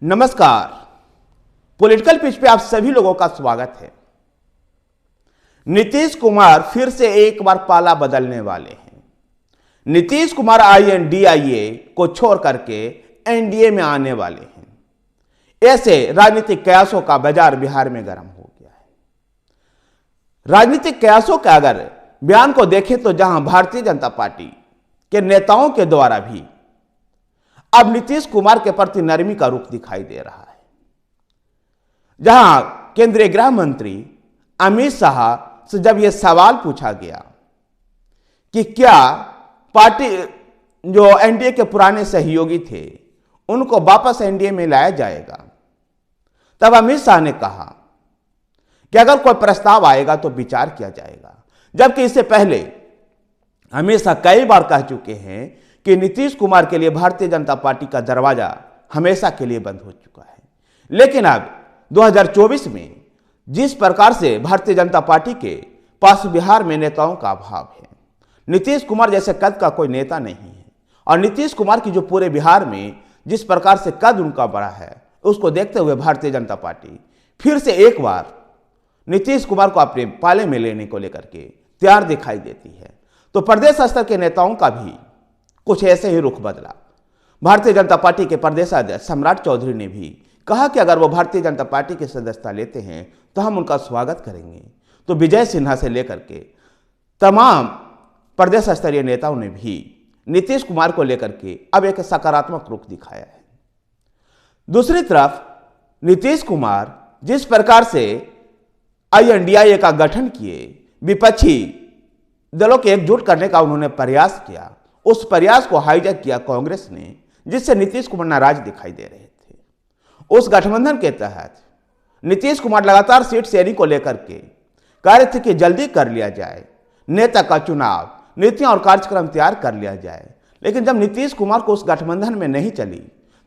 नमस्कार। Political pitch पे आप सभी लोगों का स्वागत है। नीतीश कुमार फिर से एक बार पाला बदलने वाले हैं। नीतीश कुमार INDIA को छोड़ करके NDA में आने वाले हैं। ऐसे राजनीतिक कयासों का बाजार बिहार में गर्म हो गया है। राजनीतिक कयासों का अगर बयान को देखें तो जहां भारतीय जनता पार्टी के नेताओं के द्वारा भी अब नीतीश कुमार के प्रति नरमी का रुख दिखाई दे रहा है। जहां केंद्रीय गृह मंत्री अमित शाह से जब यह सवाल पूछा गया कि क्या पार्टी जो NDA के पुराने सहयोगी थे उनको वापस NDA में लाया जाएगा, तब अमित शाह ने कहा कि अगर कोई प्रस्ताव आएगा तो विचार किया जाएगा। जबकि इससे पहले अमित शाह कई बार कह चुके हैं कि नीतीश कुमार के लिए भारतीय जनता पार्टी का दरवाजा हमेशा के लिए बंद हो चुका है। लेकिन अब 2024 में जिस प्रकार से भारतीय जनता पार्टी के पास बिहार में नेताओं का अभाव है, नीतीश कुमार जैसे कद का कोई नेता नहीं है, और नीतीश कुमार की जो पूरे बिहार में जिस प्रकार से कद उनका बड़ा है, उसको देखते हुए भारतीय जनता पार्टी फिर से एक बार नीतीश कुमार को अपने पाले में लेने को लेकर के तैयार दिखाई देती है। तो प्रदेश स्तर के नेताओं का भी कुछ ऐसे ही रुख बदला। भारतीय जनता पार्टी के प्रदेश अध्यक्ष सम्राट चौधरी ने भी कहा कि अगर वो भारतीय जनता पार्टी की सदस्यता लेते हैं तो हम उनका स्वागत करेंगे। तो विजय सिन्हा से लेकर के तमाम प्रदेश स्तरीय नेताओं ने भी नीतीश कुमार को लेकर के अब एक सकारात्मक रुख दिखाया है। दूसरी तरफ नीतीश कुमार जिस प्रकार से INDIA का गठन किए, विपक्षी दलों के एकजुट करने का उन्होंने प्रयास किया, उस प्रयास को हाईजैक किया कांग्रेस ने, जिससे नीतीश कुमार नाराज दिखाई दे रहे थे। उस गठबंधन के तहत नीतीश कुमार लगातार सीट शेयरिंग को लेकर के कार्य थे कि जल्दी कर लिया जाए, नेता का चुनाव, नीतियां और कार्यक्रम तैयार कर लिया जाए। लेकिन जब नीतीश कुमार को उस गठबंधन में नहीं चली,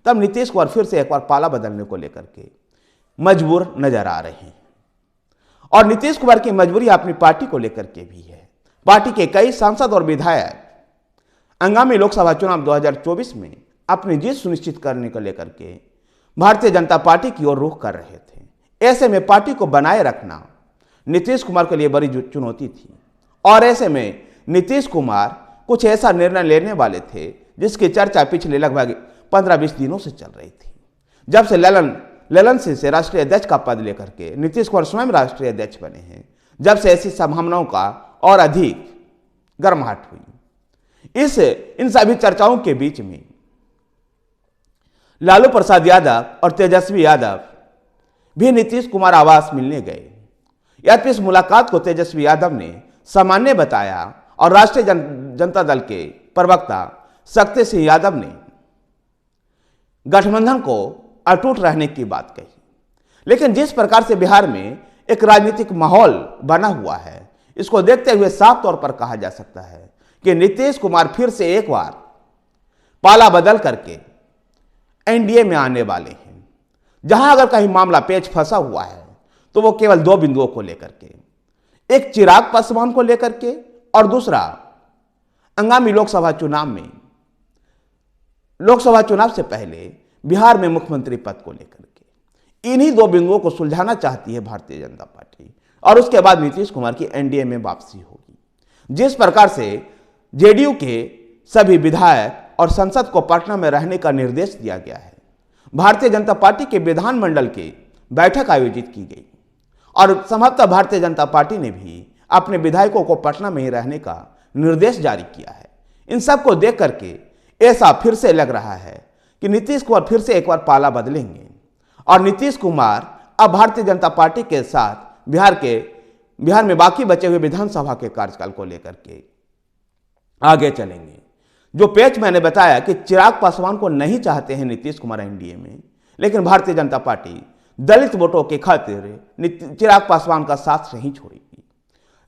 तब नीतीश कुमार फिर से एक बार पाला बदलने को लेकर के मजबूर नजर आ रहे हैं। और नीतीश कुमार की मजबूरी अपनी पार्टी को लेकर के भी है। पार्टी के कई सांसद और विधायक आगामी लोकसभा चुनाव 2024 में अपनी जीत सुनिश्चित करने को लेकर के भारतीय जनता पार्टी की ओर रुख कर रहे थे। ऐसे में पार्टी को बनाए रखना नीतीश कुमार के लिए बड़ी चुनौती थी, और ऐसे में नीतीश कुमार कुछ ऐसा निर्णय लेने वाले थे जिसकी चर्चा पिछले लगभग 15-20 दिनों से चल रही थी। जब से ललन सिंह से राष्ट्रीय अध्यक्ष का पद लेकर के नीतीश कुमार स्वयं राष्ट्रीय अध्यक्ष बने हैं, जब से ऐसी संभावनाओं का और अधिक गर्माहट हुई। इन सभी चर्चाओं के बीच में लालू प्रसाद यादव और तेजस्वी यादव भी नीतीश कुमार आवास मिलने गए। यद्यपि इस मुलाकात को तेजस्वी यादव ने सामान्य बताया और राष्ट्रीय जनता दल के प्रवक्ता शक्ति सिंह यादव ने गठबंधन को अटूट रहने की बात कही। लेकिन जिस प्रकार से बिहार में एक राजनीतिक माहौल बना हुआ है, इसको देखते हुए साफ तौर पर कहा जा सकता है कि नीतीश कुमार फिर से एक बार पाला बदल करके NDA में आने वाले हैं। जहां अगर कहीं मामला पेच फंसा हुआ है तो वो केवल दो बिंदुओं को लेकर के, एक चिराग पासवान को लेकर के और दूसरा आगामी लोकसभा चुनाव में, लोकसभा चुनाव से पहले बिहार में मुख्यमंत्री पद को लेकर के। इन्हीं दो बिंदुओं को सुलझाना चाहती है भारतीय जनता पार्टी, और उसके बाद नीतीश कुमार की NDA में वापसी होगी। जिस प्रकार से JDU के सभी विधायक और संसद को पटना में रहने का निर्देश दिया गया है, भारतीय जनता पार्टी के विधानमंडल की बैठक आयोजित की गई और संभवतः भारतीय जनता पार्टी ने भी अपने विधायकों को पटना में ही रहने का निर्देश जारी किया है। इन सब को देख करके ऐसा फिर से लग रहा है कि नीतीश कुमार फिर से एक बार पाला बदलेंगे, और नीतीश कुमार अब भारतीय जनता पार्टी के साथ बिहार में बाकी बचे हुए विधानसभा के कार्यकाल को लेकर के आगे चलेंगे। जो पेच मैंने बताया कि चिराग पासवान को नहीं चाहते हैं नीतीश कुमार NDA में, लेकिन भारतीय जनता पार्टी दलित वोटों के खातिर चिराग पासवान का साथ नहीं छोड़ेगी।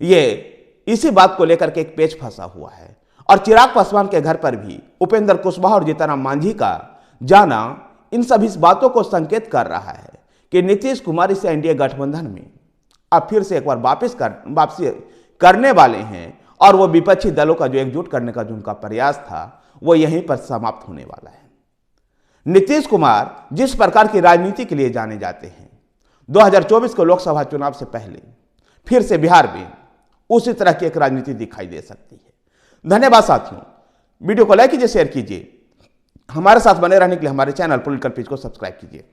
ये इसी बात को लेकर के एक पेच फंसा हुआ है। और चिराग पासवान के घर पर भी उपेंद्र कुशवाहा और जीतनराम मांझी का जाना इन सभी बातों को संकेत कर रहा है कि नीतीश कुमार इस NDA गठबंधन में अब फिर से एक बार वापसी करने वाले हैं, और वो विपक्षी दलों का जो एकजुट करने का जो उनका प्रयास था वो यहीं पर समाप्त होने वाला है। नीतीश कुमार जिस प्रकार की राजनीति के लिए जाने जाते हैं, 2024 के लोकसभा चुनाव से पहले फिर से बिहार में उसी तरह की एक राजनीति दिखाई दे सकती है। धन्यवाद साथियों, वीडियो को लाइक कीजिए, शेयर कीजिए, हमारे साथ बने रहने के लिए हमारे चैनल पॉलिटिकल पेज को सब्सक्राइब कीजिए।